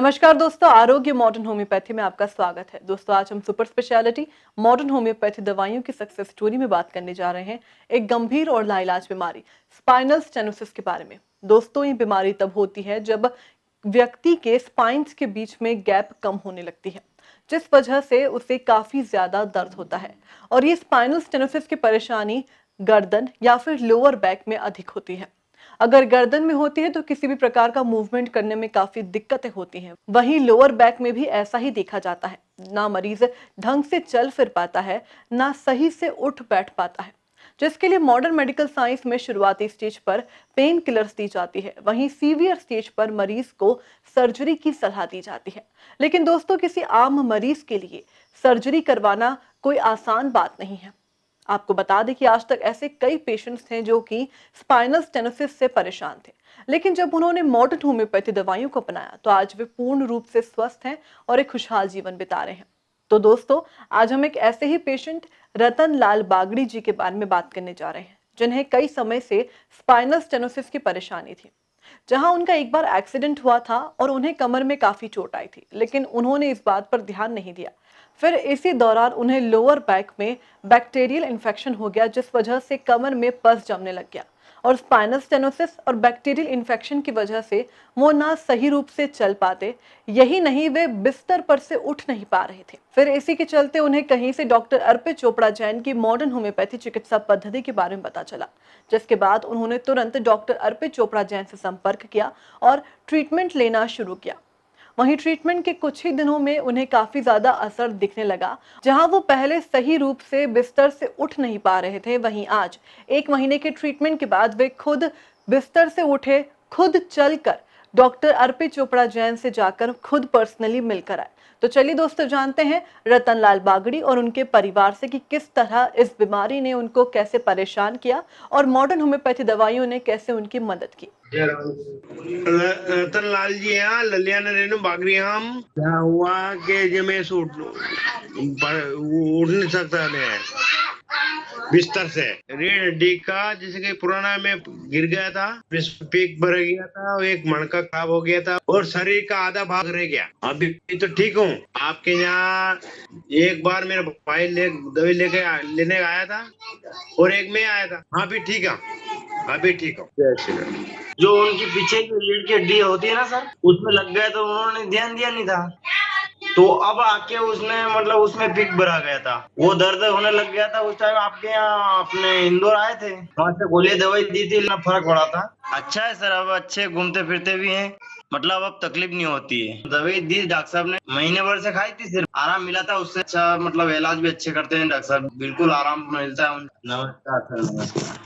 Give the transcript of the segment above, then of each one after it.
नमस्कार दोस्तों, आरोग्य मॉडर्न होम्योपैथी में आपका स्वागत है। दोस्तों, आज हम सुपर स्पेशलिटी मॉडर्न होम्योपैथी दवाइयों की सक्सेस स्टोरी में बात करने जा रहे हैं एक गंभीर और लाइलाज बीमारी स्पाइनल स्टेनोसिस के बारे में। दोस्तों, ये बीमारी तब होती है जब व्यक्ति के स्पाइन्स के बीच में गैप कम होने लगती है, जिस वजह से उसे काफी ज्यादा दर्द होता है। और ये स्पाइनल स्टेनोसिस की परेशानी गर्दन या फिर लोअर बैक में अधिक होती है। अगर गर्दन में होती है तो किसी भी प्रकार का मूवमेंट करने में काफी दिक्कतें होती हैं। वहीं लोअर बैक में भी ऐसा ही देखा जाता है। ना मरीज ढंग से चल फिर पाता है, ना सही से उठ बैठ पाता है, जिसके लिए मॉडर्न मेडिकल साइंस में शुरुआती स्टेज पर पेन किलर्स दी जाती है। वहीं सीवियर स्टेज पर मरीज को सर्जरी की सलाह दी जाती है। लेकिन दोस्तों, किसी आम मरीज के लिए सर्जरी करवाना कोई आसान बात नहीं है। आपको बता दें कि आज तक ऐसे कई पेशेंट्स थे जो कि स्पाइनल स्टेनोसिस से परेशान थे, लेकिन जब उन्होंने मॉडर्न होम्योपैथी दवाइयों को अपनाया तो आज वे पूर्ण रूप से स्वस्थ हैं और एक खुशहाल जीवन बिता रहे हैं। तो दोस्तों, आज हम एक ऐसे ही पेशेंट रतन लाल बागड़ी जी के बारे में बात करने जा रहे हैं, जिन्हें कई समय से स्पाइनल स्टेनोसिस की परेशानी थी। जहां उनका एक बार एक्सीडेंट हुआ था और उन्हें कमर में काफी चोट आई थी, लेकिन उन्होंने इस बात पर ध्यान नहीं दिया। फिर इसी दौरान उन्हें लोअर बैक में बैक्टीरियल इन्फेक्शन हो गया, जिस वजह से कमर में पस जमने लग गया। और स्पाइनल स्टेनोसिस और बैक्टीरियल इन्फेक्शन की वजह से वो ना सही रूप से चल पाते, यही नहीं वे बिस्तर पर से उठ नहीं पा रहे थे। फिर इसी के चलते उन्हें कहीं से डॉक्टर अर्पित चोपड़ा जैन की मॉडर्न होम्योपैथी चिकित्सा पद्धति के बारे में पता चला, जिसके बाद उन्होंने तुरंत डॉक्टर अर्पित चोपड़ा जैन से संपर्क किया और ट्रीटमेंट लेना शुरू किया। वहीं ट्रीटमेंट के कुछ ही दिनों में उन्हें काफी ज्यादा असर दिखने लगा। जहां वो पहले सही रूप से बिस्तर से उठ नहीं पा रहे थे, वहीं आज 1 महीने के ट्रीटमेंट के बाद वे खुद बिस्तर से उठे, खुद चलकर डॉक्टर अर्पित चोपड़ा जैन से जाकर खुद पर्सनली मिलकर आए। तो चलिए दोस्तों, जानते हैं रतन लाल बागड़ी और उनके परिवार से कि किस तरह इस बीमारी ने उनको कैसे परेशान किया और मॉडर्न होम्योपैथी दवाइयों ने कैसे उनकी मदद की। रतन लाल जी यहाँ ललिया ने रेणु बागरी हम क्या हुआ कि जब मैं उठ नहीं सकता है बिस्तर से रीढ़ हड्डी का, जैसे कि पुराना में गिर गया था, पीक भर गया था, एक मणका खराब हो गया था और शरीर का आधा भाग रह गया। अभी तो ठीक हूँ। आपके यहाँ एक बार मेरा भाई दवाई लेने आया था और एक में आया था। हाँ भी ठीक है, अभी ठीक हूँ। जो उनकी पीछे की रीढ़ की हड्डी होती है ना सर, उसमें लग गया तो उन्होंने ध्यान दिया नहीं था, तो अब आके उसने मतलब उसमें पिक भरा गया था, वो दर्द होने लग गया था। उस टाइम आपके यहाँ अपने इंदौर आए थे, वहां से गोली दवाई दी थी, फर्क पड़ा था। अच्छा है सर, अब अच्छे घूमते फिरते भी हैं, मतलब अब तकलीफ नहीं होती है। दवाई दी डॉक्टर साहब ने, महीने भर से खाई थी, सिर्फ आराम मिला था उससे। अच्छा मतलब इलाज भी अच्छे करते हैं डॉक्टर साहब, बिल्कुल आराम मिलता है। नमस्कार सर। नमस्कार।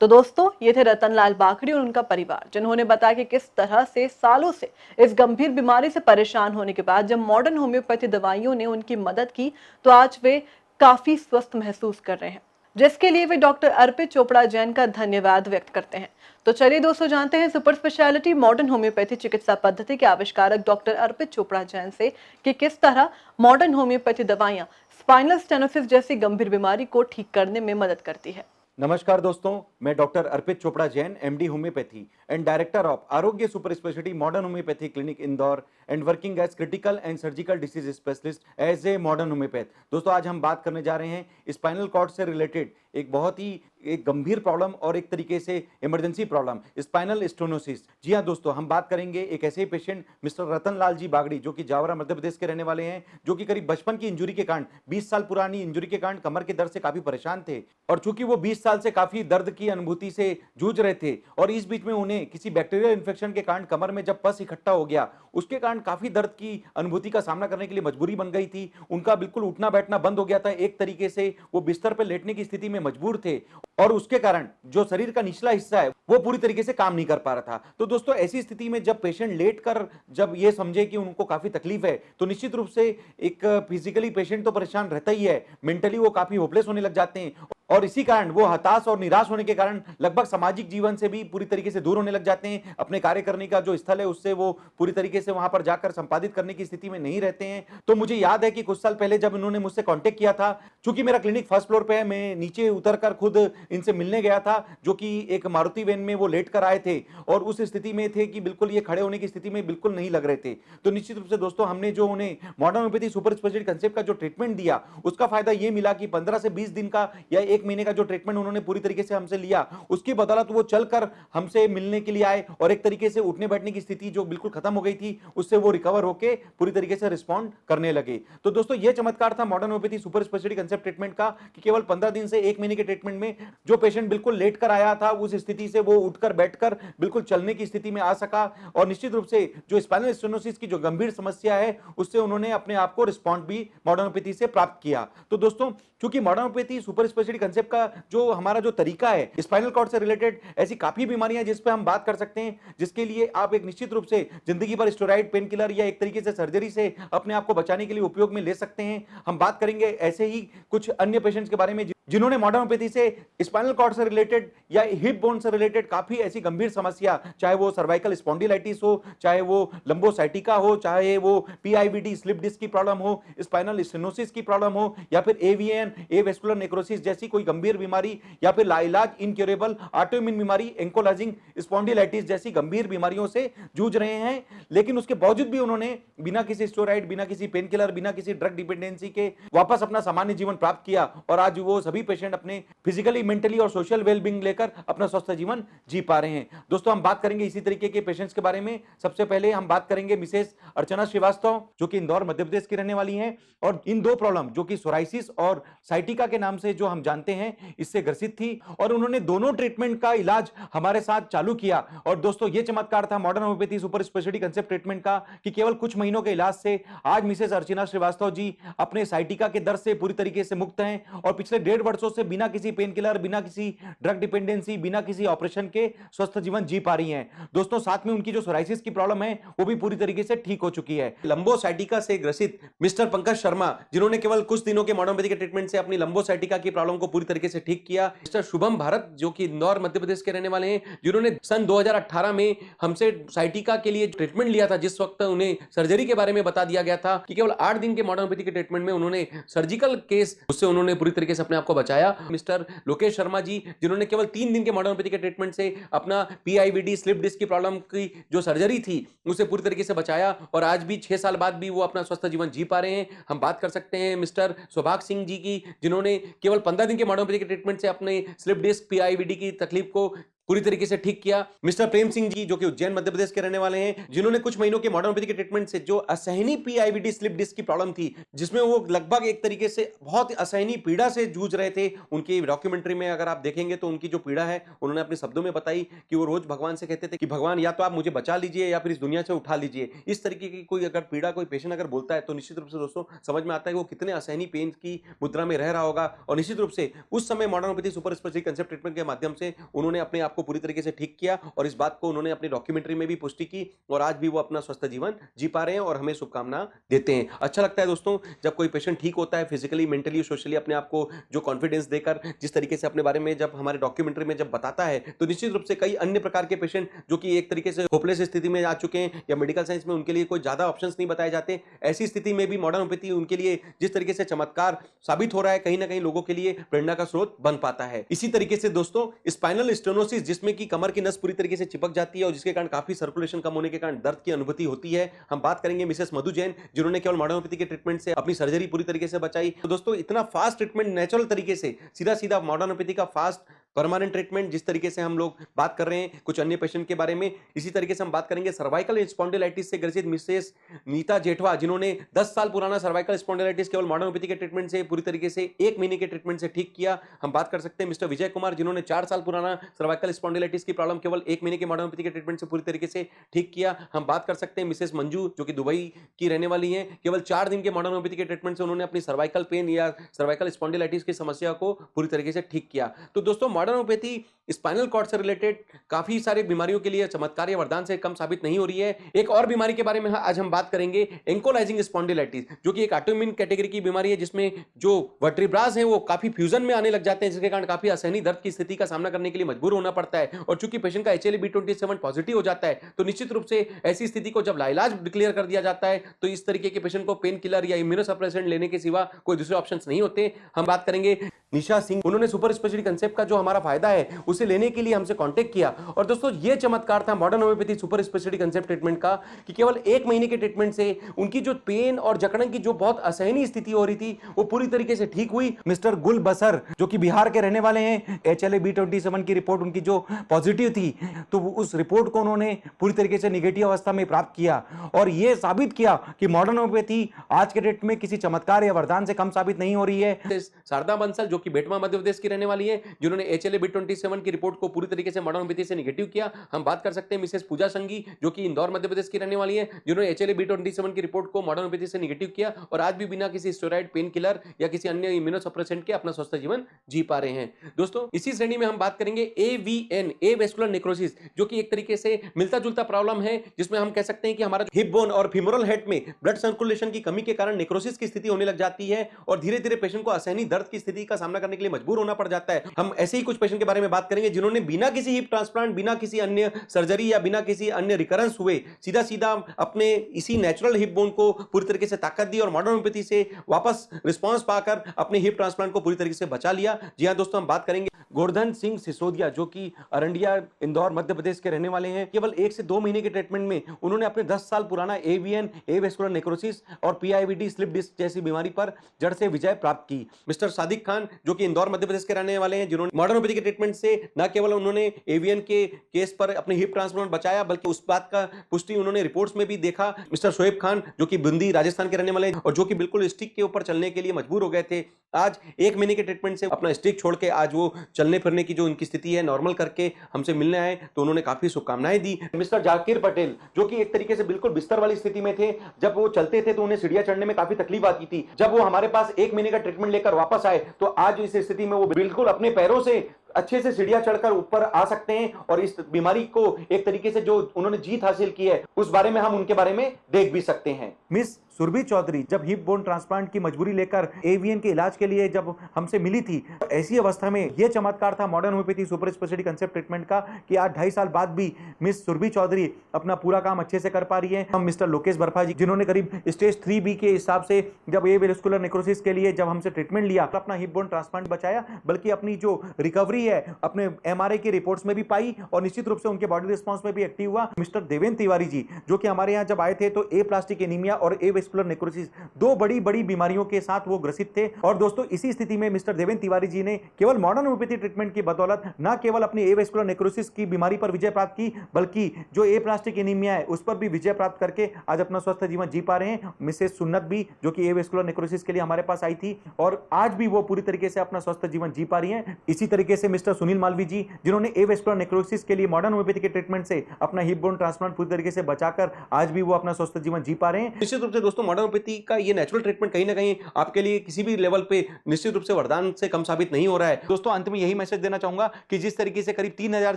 तो दोस्तों, ये थे रतन लाल बागड़ी और उनका परिवार, जिन्होंने बताया कि किस तरह से सालों से इस गंभीर बीमारी से परेशान होने के बाद जब मॉडर्न होम्योपैथी दवाइयों ने उनकी मदद की तो आज वे काफी स्वस्थ महसूस कर रहे हैं, जिसके लिए वे डॉक्टर अर्पित चोपड़ा जैन का धन्यवाद व्यक्त करते हैं। तो चलिए दोस्तों, जानते हैं सुपर स्पेशलिटी मॉडर्न होम्योपैथी चिकित्सा पद्धति के आविष्कारक डॉक्टर अर्पित चोपड़ा जैन से कि किस तरह मॉडर्न होम्योपैथी दवाइयां स्पाइनल स्टेनोसिस जैसी गंभीर बीमारी को ठीक करने में मदद करती है। नमस्कार दोस्तों, मैं doctor Arpit Chopra Jain, MD homeopathy and director of Arogya super speciality modern homeopathy clinic Indore and working as critical and surgical disease specialist as a modern homeopath. दोस्तों, आज हम बात करने जा रहे हैं स्पाइनल कॉर्ड से रिलेटेड एक गंभीर प्रॉब्लम और एक तरीके से इमरजेंसी प्रॉब्लम, स्पाइनल स्टेनोसिस। जी हाँ दोस्तों, हम बात करेंगे एक ऐसे ही पेशेंट मिस्टर रतन लाल जी बागड़ी, जो कि जावरा मध्य प्रदेश के रहने वाले हैं, जो कि करीब बचपन की इंजुरी के कारण, 20 साल पुरानी इंजुरी के कारण कमर के दर्द से काफी परेशान थे। और चूंकि वो 20 साल से काफी दर्द की अनुभूति से जूझ रहे थे और इस बीच में उन्हें किसी बैक्टीरियल इन्फेक्शन के कारण कमर में जब पस इकट्ठा हो गया, उसके कारण काफी दर्द की अनुभूति का सामना करने के लिए मजबूरी बन गई थी। उनका बिल्कुल उठना बैठना बंद हो गया था, एक तरीके से वो बिस्तर पर लेटने की स्थिति में मजबूर थे और उसके कारण जो शरीर का निचला हिस्सा है वो पूरी तरीके से काम नहीं कर पा रहा था। तो दोस्तों, ऐसी स्थिति में जब पेशेंट लेटकर जब ये समझे कि उनको काफी तकलीफ है, तो निश्चित रूप से एक फिजिकली पेशेंट तो परेशान रहता ही है, मेंटली वो काफी होपलेस होने लग जाते हैं और इसी कारण वो हताश और निराश होने के कारण लगभग सामाजिक जीवन से भी पूरी तरीके से दूर होने लग जाते हैं। अपने कार्य करने का जो स्थल है उससे वो पूरी तरीके से वहां पर जाकर संपादित करने की स्थिति में नहीं रहते हैं। तो मुझे याद है कि कुछ साल पहले जब इन्होंने मुझसे कांटेक्ट किया था, चूंकि मेरा क्लिनिक फर्स्ट फ्लोर पे है, मैं नीचे उतरकर खुद इनसे मिलने गया था, जो कि एक मारुति वैन में वो लेट कर आए थे और उस स्थिति में थे कि बिल्कुल ये खड़े होने की स्थिति में बिल्कुल नहीं लग रहे थे। तो निश्चित रूप से दोस्तों हमने जो उन्हें modern homeopathy super speciality concept का जो ट्रीटमेंट दिया उसका फायदा ये मिला कि 15 से 20 दिन का या 1 महीने का जो ट्रीटमेंट उन्होंने पूरी तरीके से हमसे लिया, उसकी बदौलत वो चलकर हमसे मिलने के लिए आए और एक तरीके से उठने बैठने की स्थिति जो बिल्कुल खत्म हो गई थी उससे वो रिकवर होकर पूरी तरीके से रिस्पॉन्ड करने लगे। तो दोस्तों ये चमत्कार था modern homeopathy super speciality concept treatment का कि केवल 15 दिन से 1 महीने के ट्रीटमेंट में जो पेशेंट बिल्कुल लेट कर आया था उस स्थिति से वो उठकर बैठकर बिल्कुल चलने की स्थिति में आ सका और निश्चित रूप से जो स्पाइनल स्टेनोसिस की जो गंभीर समस्या है उससे उन्होंने अपने आप को रिस्पॉन्ड भी मॉडर्न होम्योपैथी से प्राप्त किया। तो दोस्तों क्योंकि modern homeopathy super speciality concept का जो हमारा जो तरीका है, स्पाइनल कॉर्ड से रिलेटेड ऐसी काफी बीमारियां जिस पे हम बात कर सकते हैं, जिसके लिए आप एक निश्चित रूप से जिंदगी भर स्टेरॉइड, पेन किलर या एक तरीके से सर्जरी से अपने आप को बचाने के लिए उपयोग में ले सकते हैं। हम बात करेंगे ऐसे ही कुछ अन्य पेशेंट्स के बारे में जिन्होंने मॉडर्न होम्योपैथी से स्पाइनल कॉर्ड से रिलेटेड या हिप बोन से रिलेटेड काफी ऐसी गंभीर समस्या, चाहे वो सर्वाइकल स्पॉन्डिलाइटिस हो, चाहे वो लंबोसाइटिका हो, चाहे वो पीआईवीडी स्लिप डिस्क की प्रॉब्लम हो, स्पाइनल स्टेनोसिस की प्रॉब्लम हो या फिर एवीएन एवेस्कुलर नेक्रोसिस जैसी कोई गंभीर बीमारी या फिर लाइलाज इनक्यूरेबल ऑटोइम्यून बीमारी एंकोलाइजिंग स्पॉन्डिलाइटिस जैसी गंभीर बीमारियों से जूझ रहे हैं, लेकिन उसके बावजूद भी उन्होंने बिना किसी स्टेरॉइड, बिना किसी पेन किलर, बिना किसी ड्रग डिपेंडेंसी के वापस अपना सामान्य जीवन प्राप्त किया और आज वो सभी पेशेंट अपने फिजिकली, मेंटली और सोशल वेलबींग लेकर अपना स्वस्थ जीवन जी पा रहे हैं। दोस्तों हम बात करेंगे इसी तरीके के पेशेंट्स के बारे में। सबसे पहले हम बात करेंगे मिसेस अर्चना श्रीवास्तव, जो कि इंदौर मध्य प्रदेश की रहने वाली हैं और इन दो प्रॉब्लम जो कि सोराइसिस और साइटिका के नाम से जो हम जानते हैं इससे ग्रसित थी और उन्होंने दोनों ट्रीटमेंट का इलाज हमारे साथ चालू किया। और दोस्तों ये चमत्कार था modern homeopathy super speciality concept treatment का कि केवल कुछ महीनों के इलाज से आज मिसेस अर्चना श्रीवास्तव जी अपने साइटिका के दर्द से पूरी तरीके से मुक्त हैं और पिछले 1.5 वर्षों से बिना किसी पेन किलर, बिना किसी ड्रग डिपेंडेंसी, बिना किसी ऑपरेशन के स्वस्थ जीवन जी पा रही हैं। दोस्तों साथ में उनकी जो सोराइसिस की प्रॉब्लम है वो भी पूरी तरीके से ठीक हो चुकी है। लंबोसाइटिका से ग्रसित मिस्टर पंकज शर्मा, जिन्होंने केवल कुछ दिनों के मॉडर्न होम्योपैथी के ट्रीटमेंट से अपनी लंबोसाइटिका की प्रॉब्लम को पूरी तरीके से ठीक किया। मिस्टर शुभम भारत, जो कि इंदौर मध्य प्रदेश के रहने वाले हैं, जिन्होंने सन 2018 में हमसे साइटिका के लिए ट्रीटमेंट लिया था, जिस वक्त उन्हें सर्जरी के बारे में बता दिया गया था कि केवल 8 दिन के मॉडर्न होम्योपैथी के ट्रीटमेंट में उन्होंने सर्जिकल केस उससे उन्होंने पूरी तरीके से अपने आप को बचाया। मिस्टर लोकेश शर्मा जी, जिन्होंने केवल 3 दिन के मॉडर्न होम्योपैथी के ट्रीटमेंट से अपना पीआईवीडी स्लिप डिस्क की प्रॉब्लम की जो सर्जरी थी उसे पूरी तरीके से बचाया और आज भी 6 साल बाद भी वो अपना स्वस्थ जीवन जी पा रहे हैं। हम बात कर सकते हैं मिस्टर सौभाग्य सिंह जी की, जिन्होंने केवल 15 दिन के मॉडर्न होम्योपैथी के ट्रीटमेंट से अपने स्लिप डिस्क पीआईवीडी की तकलीफ को पूरी तरीके से ठीक किया। मिस्टर प्रेम सिंह जी, जो कि उज्जैन मध्य प्रदेश के रहने वाले हैं, जिन्होंने कुछ महीनों के मॉडर्न होम्योपैथी के ट्रीटमेंट से जो असहनीय पीआईवीडी स्लिप डिस्क की प्रॉब्लम थी, जिसमें वो लगभग एक तरीके से बहुत असहनीय पीड़ा से जूझ रहे थे, उनकी डॉक्यूमेंट्री में अगर आप देखेंगे तो उनकी जो पीड़ा है उन्होंने अपने शब्दों में बताई कि वो रोज भगवान से कहते थे कि भगवान या तो आप मुझे बचा लीजिए या फिर इस दुनिया से उठा लीजिए। इस तरीके की कोई अगर पीड़ा कोई पेशेंट अगर बोलता है तो निश्चित रूप से दोस्तों समझ में आता है कि वो कितने असहनीय पेन की मुद्रा में रह रहा होगा और निश्चित रूप से उस समय modern homeopathy super speciality concept treatment के माध्यम से उन्होंने अपने आप को पूरी तरीके से ठीक किया और इस बात को उन्होंने अपनी डॉक्यूमेंट्री में भी पुष्टि की और आज भी वो अपना स्वस्थ जीवन जी पा रहे हैं और हमें शुभकामना देते हैं। अच्छा लगता है दोस्तों जब कोई पेशेंट ठीक होता है, फिजिकली, मेंटली, सोशली अपने आप को जो कॉन्फिडेंस देकर जिस तरीके से अपने बारे में जब हमारे डॉक्यूमेंट्री में जब बताता है, तो निश्चित रूप से कई अन्य प्रकार के पेशेंट जो कि एक तरीके से होपलेस स्थिति में आ चुके हैं या मेडिकल साइंस में उनके लिए कोई ज्यादा ऑप्शंस नहीं बताए जाते, ऐसी स्थिति में भी मॉडर्न होम्योपैथी उनके लिए जिस तरीके से चमत्कार साबित हो रहा है, कहीं ना कहीं लोगों के लिए प्रेरणा का स्रोत बन पाता है। इसी तरीके से दोस्तों स्पाइनल स्टेनोसिस, जिसमें कि कमर की नस पूरी तरीके से चिपक जाती है और जिसके कारण काफी सर्कुलेशन कम होने के कारण दर्द की अनुभूति होती है। हम बात करेंगे मिसेस मधु जैन, जिन्होंने केवल मॉडर्न होम्योपैथी के ट्रीटमेंट से अपनी सर्जरी पूरी तरीके से बचाई। तो दोस्तों इतना फास्ट ट्रीटमेंट, नेचुरल तरीके से सीधा सीधा मॉडर्न होम्योपैथी का फास्ट परमानेंट ट्रीटमेंट, जिस तरीके से हम लोग बात कर रहे हैं कुछ अन्य पेशेंट के बारे में, इसी तरीके से हम बात करेंगे सर्वाइकल स्पॉन्डिलाइटिस से ग्रसित मिसेस नीता जेठवा, जिन्होंने 10 साल पुराना सर्वाइकल स्पॉन्डिलाइटिस केवल मॉडर्न होम्योपैथी के ट्रीटमेंट से पूरी तरीके से 1 महीने के ट्रीटमेंट से ठीक किया। हम बात कर सकते हैं मिस्टर विजय कुमार, जिन्होंने 4 साल पुराना सर्वाइकल स्पॉन्डिलाइटिस की प्रॉब्लम केवल 1 महीने के मॉडर्न होम्योपैथी के ट्रीटमेंट से पूरी तरीके से ठीक किया। हम बात कर सकते हैं मिसेस मंजू, जो कि दुबई की रहने वाली हैं, केवल 4 दिन के मॉडर्न होम्योपैथी के ट्रीटमेंट से उन्होंने अपनी सर्वाइकल पेन या सर्वाइकल स्पॉन्डिलाइटिस की समस्या को पूरी तरीके से ठीक किया। तो दोस्तों मॉडर्न होम्योपैथी स्पाइनल कॉर्ड से रिलेटेड काफी सारी बीमारियों के लिए चमत्कार या वरदान से कम साबित नहीं हो रही है। एक और बीमारी के बारे में आज हम बात करेंगे, एंकोलाइजिंग स्पॉन्डिलाइटिस, जो कि एक ऑटोइम्यून कैटेगरी की बीमारी है जिसमें जो वर्टिब्रास हैं वो काफी फ्यूजन में आने लग जाते हैं, जिसके कारण काफी असहनीय दर्द की स्थिति का सामना करने के लिए मजबूर होना पड़ता है। और चूंकि पेशेंट का HLA-B27 पॉजिटिव हो जाता है तो निश्चित रूप से ऐसी स्थिति को जब लाइलाज डिक्लेयर कर दिया जाता है तो इस तरीके के पेशेंट को पेन किलर या इम्यूनोसप्रेसेंट लेने के सिवा कोई दूसरे ऑप्शन नहीं होते। हम बात करेंगे निशा सिंह, उन्होंने सुपर स्पेशलिटी कंसेप्ट का जो हमारा फायदा है उसे लेने के लिए हमसे कांटेक्ट किया। और दोस्तों ये चमत्कार था modern homeopathy super speciality concept treatment का कि केवल 1 महीने के ट्रीटमेंट से उनकी जो पेन और जकड़न की जो बहुत असहनीय स्थिति हो रही थी वो पूरी तरीके से ठीक हुई। मिस्टर गुल बसर जो कि बिहार के रहने वाले हैं, HLA-B27 की रिपोर्ट उनकी जो पॉजिटिव थी तो उस रिपोर्ट को उन्होंने पूरी तरीके से निगेटिव अवस्था में प्राप्त किया और यह साबित किया कि मॉडर्न होम्योपैथी आज के डेट में किसी चमत्कार या वरदान से कम साबित नहीं हो रही है। शारदा बंसल जो कि बेटवा मध्य प्रदेश की रहने वाली है, जिन्होंने HLA-B27 की रिपोर्ट को पूरी तरीके से मॉडर्न होम्योपैथी से निगेटिव किया। हम बात कर सकते हैं मिसेस पूजा संगी जो कि इंदौर मध्य प्रदेश की रहने वाली है, जिन्होंने HLA-B27 की रिपोर्ट को मॉडर्न होम्योपैथी से निगेटिव किया और आज भी बिना किसी स्टेरॉइड, पेन किलर या किसी अन्य इम्यूनोसप्रेसेंट के अपना स्वस्थ जीवन जी पा रहे हैं। दोस्तों इसी श्रेणी में हम बात करेंगे AVN, एवेस्कुलर नेक्रोसिस, जो कि एक तरीके से मिलता जुलता प्रॉब्लम है जिसमें हम कह सकते हैं कि हमारा हिप बोन और फीमोरल हेड में ब्लड सर्कुलेशन की कमी के कारण नेक्रोसिस की स्थिति होने लग जाती है और धीरे धीरे पेशेंट को असहनीय दर्द की स्थिति का सामना करने के लिए मजबूर होना पड़ जाता है। हम ऐसे ही कुछ पेशेंट के बारे में बात करेंगे जिन्होंने बिना किसी हिप ट्रांसप्लांट, बिना किसी अन्य सर्जरी या बिना किसी अन्य रिकरेंस हुए सीधा सीधा अपने इसी नेचुरल हिप बोन को पूरी तरीके से ताकत दी और मॉडर्न होम्योपैथी से वापस रिस्पांस पाकर अपने हिप ट्रांसप्लांट को पूरी तरीके से बचा लिया। जी हां दोस्तों, हम बात करेंगे गोवर्धन सिंह सिसोदिया जो कि अरंडिया इंदौर मध्य प्रदेश के रहने वाले हैं। केवल 1 से 2 महीने के ट्रीटमेंट में उन्होंने अपने 10 साल पुराना AVN, एवेस्कुलर नेक्रोसिस और PIVD, स्लिप डिस्क जैसी बीमारी पर जड़ से विजय प्राप्त की। मिस्टर सादिक खान जो कि इंदौर मध्य प्रदेश के रहने वाले हैं, जिन्होंने मॉडर्न होम्योपैथी के ट्रीटमेंट से न केवल उन्होंने AVN के केस पर अपने हिप ट्रांसप्लांट बचाया बल्कि उस बात का पुष्टि उन्होंने रिपोर्ट्स में भी देखा। मिस्टर शोएब खान जो कि बूंदी राजस्थान के रहने वाले हैं और जो कि बिल्कुल स्टिक के ऊपर चलने के लिए मजबूर हो गए थे, आज 1 महीने के ट्रीटमेंट से अपना स्टिक छोड़ के आज वो चलने फिरने की जो उनकी स्थिति है नॉर्मल करके हमसे मिलने आए तो उन्होंने काफी शुभकामनाएं दी। मिस्टर जाकिर पटेल जो कि एक तरीके से बिल्कुल बिस्तर वाली स्थिति में थे, जब वो चलते थे तो उन्हें सीढ़ियां चढ़ने में काफी तकलीफ आती थी। जब वो हमारे पास 1 महीने का ट्रीटमेंट लेकर वापस आए तो आज इस स्थिति में वो बिल्कुल अपने पैरों से अच्छे से सीढ़ियां चढ़कर ऊपर आ सकते हैं और इस बीमारी को एक तरीके से जो उन्होंने जीत हासिल की है उस बारे में हम उनके बारे में देख भी सकते हैं। मिस सुरभि चौधरी जब हिप बोन ट्रांसप्लांट की मजबूरी लेकर AVN के इलाज के लिए जब हमसे मिली थी, तो ऐसी अवस्था में यह चमत्कार था modern homeopathy super speciality concept treatment का कि आज 2.5 साल बाद भी मिस सुरभि चौधरी अपना पूरा काम अच्छे से कर पा रही है। हम मिस्टर लोकेश बर्फा जी जिन्होंने करीब स्टेज 3B के हिसाब से जब एवेस्कुलर नेक्रोसिस के लिए जब हमसे ट्रीटमेंट लिया तो अपना हिप बोन ट्रांसप्लांट बचाया, बल्कि अपनी जो रिकवरी है अपने MRI की रिपोर्ट्स में भी पाई और निश्चित रूप से उनके बॉडी रिस्पांस में भी एक्टिव हुआ। मिस्टर देवेंद्र तिवारी जी जो कि हमारे यहाँ जब आए थे तो एप्लास्टिक एनीमिया और एवेस्कुलर नेक्रोसिस 2 बड़ी बीमारियों के साथ वो ग्रसित थे और दोस्तों इसी स्थिति में मिस्टर देवेंद्र तिवारी जी ने केवल मॉडर्न होम्योपैथी ट्रीटमेंट की बदौलत न केवल अपनी एवेस्कुलर नेक्रोसिस की बीमारी पर विजय प्राप्त की बल्कि जो एप्लास्टिक एनीमिया है उस पर भी विजय प्राप्त करके आज अपना स्वस्थ जीवन जी पा रहे हैं। मिसेस सुन्नत भी जो कि एवेस्कुलर नेक्रोसिस के लिए हमारे पास आई थी और आज भी वो पूरी तरीके से अपना स्वस्थ जीवन जी पा रही हैं। इसी तरीके से मिस्टर सुनील मालवी जी जिन्होंने एवेस्कुलर नेक्रोसिस के लिए मॉडर्न होम्योपैथी के ट्रीटमेंट से अपना हिप बोन ट्रांसप्लांट पूरी तरीके से बचाकर आज भी वो अपना स्वस्थ जीवन जी पा रहे हैं। निश्चित रूप से दोस्तों मॉडर्न होम्योपैथी का ये नेचुरल ट्रीटमेंट कहीं ना कहीं आपके लिए किसी भी लेवल पे निश्चित रूप से वरदान से कम साबित नहीं हो रहा है। दोस्तों अंत में यही मैसेज देना चाहूंगा कि जिस तरीके से करीब 3000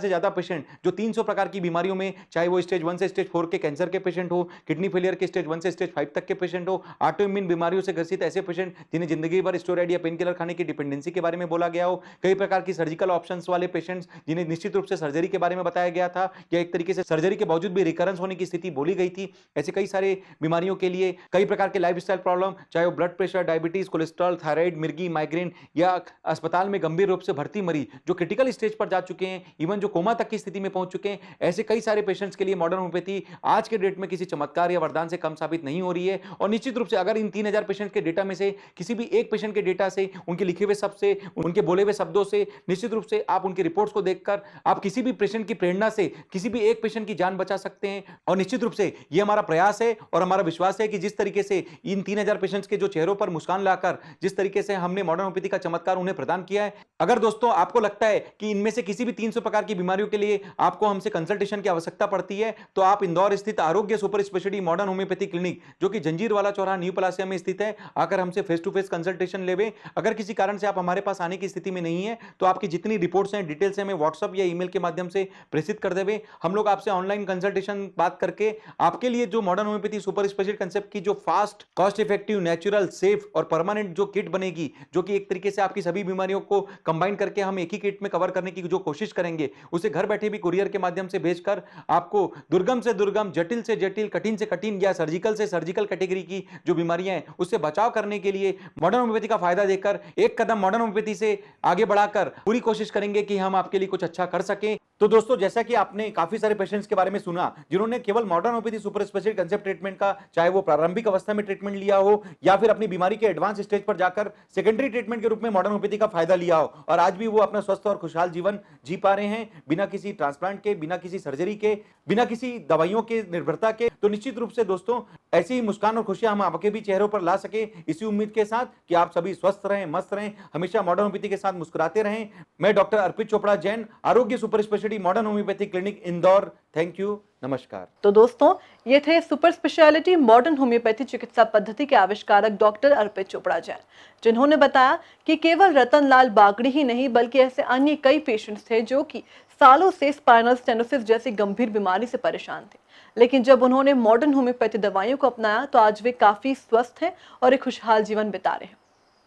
से ज्यादा पेशेंट जो 300 प्रकार की बीमारियों में, चाहे वो स्टेज 1 से स्टेज 4 के कैंसर के पेशेंट हो, किडनी फेलियर के स्टेज 1 से स्टेज 5 तक के पेशेंट हो, ऑटोइम्यून बीमारियों से ग्रसित ऐसे पेशेंट जिन्हें जिंदगी भर स्टेरॉइड या पेन किलर खाने की डिपेंडेंसी के बारे में बोला गया हो, कई प्रकार की सर्जिकल ऑप्शंस वाले पेशेंट्स जिन्हें निश्चित रूप से सर्जरी के बारे में बताया गया था या एक तरीके से सर्जरी के बावजूद भी रिकरेंस होने की स्थिति बोली गई थी, ऐसे कई सारे बीमारियों के लिए कई प्रकार के लाइफस्टाइल प्रॉब्लम, चाहे वो blood pressure, diabetes, cholesterol, thyroid, मिर्गी, माइग्रेन या अस्पताल में गंभीर रूप से भर्ती मरीज जो क्रिटिकल स्टेज पर जा चुके हैं, इवन जो कोमा तक की स्थिति में पहुंच चुके हैं, ऐसे कई सारे पेशेंट्स के लिए मॉडर्न होम्योपैथी आज के डेट में किसी चमत्कार या वरदान से कम साबित नहीं हो रही है। और निश्चित रूप से अगर इन 3000 पेशेंट के डेटा में से किसी भी एक पेशेंट के डेटा से, उनके लिखे हुए शब्द से, उनके बोले हुए शब्दों से निश्चित रूप से आप उनकी रिपोर्ट्स को देखकर आप किसी भी पेशेंट की प्रेरणा से किसी भी एक पेशेंट की जान बचा सकते हैं। और निश्चित रूप से यह हमारा प्रयास है और हमारा विश्वास है कि जिस जिस तरीके से इन 3000 पेशेंट्स के जो चेहरों पर मुस्कान लाकर जिस तरीके से हमने मॉडर्न होम्योपैथी का चमत्कार उन्हें प्रदान किया है, अगर दोस्तों आपको लगता है कि इनमें से किसी भी 300 प्रकार की बीमारियों के लिए आपको हमसे कंसल्टेशन की आवश्यकता पड़ती है, तो आप इंदौर स्थित आरोग्य super speciality modern homeopathy clinic, जो कि जंजीर वाला चौराहा न्यू पलासिया में स्थित है, आकर हमसे फेस टू फेस कंसल्टेशन लेवे। अगर किसी कारण से आप हमारे पास आने की स्थिति में नहीं है, तो आपकी जितनी रिपोर्ट्स हैं, डिटेल्स हमें व्हाट्सएप या ईमेल के माध्यम से प्रेषित कर देवे। हम लोग आपसे ऑनलाइन कंसल्टेशन बात करके आपके लिए जो modern homeopathy super speciality concept की जो fast, cost effective, natural, safe और परमानेंट जो किट बनेगी, जो कि एक तरीके से आपकी सभी बीमारियों को कंबाइन करके हम एक ही किट में कवर करने की जो कोशिश करेंगे, उसे घर बैठे भी कुरियर के माध्यम से भेजकर आपको दुर्गम से दुर्गम, जटिल से जटिल, कठिन से कठिन या सर्जिकल से सर्जिकल कैटेगरी की जो बीमारियां हैं उससे बचाव करने के लिए मॉडर्न होम्योपैथी का फायदा देकर एक कदम मॉडर्न होम्योपैथी से आगे बढ़ाकर पूरी कोशिश करेंगे कि हम आपके लिए कुछ अच्छा कर सकें। तो दोस्तों, जैसा कि आपने काफी सारे पेशेंट्स के बारे में सुना जिन्होंने केवल modern homeopathy super speciality concept treatment का, चाहे वो प्रारंभिक अवस्था में ट्रीटमेंट लिया हो या फिर अपनी बीमारी के एडवांस स्टेज पर जाकर सेकेंडरी ट्रीटमेंट के रूप में मॉडर्न होम्योपैथी का फायदा लिया हो, और आज भी वो अपना स्वस्थ और खुशहाल जीवन जी पा रहे हैं बिना किसी ट्रांसप्लांट के, बिना किसी सर्जरी के, बिना किसी दवाइयों के निर्भरता के। तो निश्चित रूप से दोस्तों, ऐसी ही मुस्कान और खुशियां हम आपके भी चेहरों पर ला सके, इसी उम्मीद के साथ कि आप सभी स्वस्थ रहें, मस्त रहें, हमेशा मॉडर्न होम्योपैथी के साथ मुस्कुराते रहें। मैं डॉक्टर अर्पित चोपड़ा जैन, आरोग्य super speciality modern homeopathy clinic Indore. Thank you, नमस्कार। तो दोस्तों, ये थे सुपर स्पेशलिटी मॉडर्न होम्योपैथी चिकित्सा पद्धति के आविष्कारक डॉक्टर अर्पित चोपड़ा जैन, जिन्होंने बताया कि केवल रतन लाल बागड़ी ही नहीं बल्कि ऐसे अन्य कई पेशेंट्स थे जो कि सालों से स्पाइनल स्टेनोसिस जैसी गंभीर बीमारी से परेशान थे, लेकिन जब उन्होंने मॉडर्न होम्योपैथी दवाइयों को अपनाया तो आज वे काफी स्वस्थ हैं और एक खुशहाल जीवन बिता रहे हैं।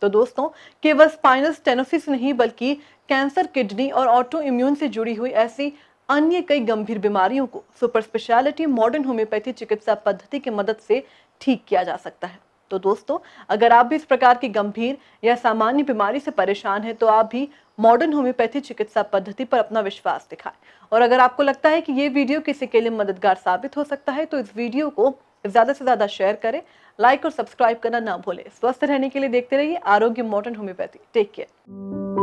तो दोस्तों, केवल स्पाइनल स्टेनोसिस नहीं बल्कि कैंसर, किडनी और ऑटो इम्यून से जुड़ी हुई ऐसी अन्य कई गंभीर बीमारियों को सुपर स्पेशलिटी मॉडर्न होम्योपैथी चिकित्सा पद्धति की मदद से ठीक किया जा सकता है। तो दोस्तों, अगर आप भी इस प्रकार की गंभीर या सामान्य बीमारी से परेशान हैं, तो आप भी मॉडर्न होम्योपैथी चिकित्सा पद्धति पर अपना विश्वास दिखाएं। और अगर आपको लगता है कि ये वीडियो किसी के लिए मददगार साबित हो सकता है, तो इस वीडियो को ज्यादा से ज्यादा शेयर करें, लाइक और सब्सक्राइब करना ना भूलें। स्वस्थ रहने के लिए देखते रहिए आरोग्य मॉडर्न होम्योपैथी। Take care.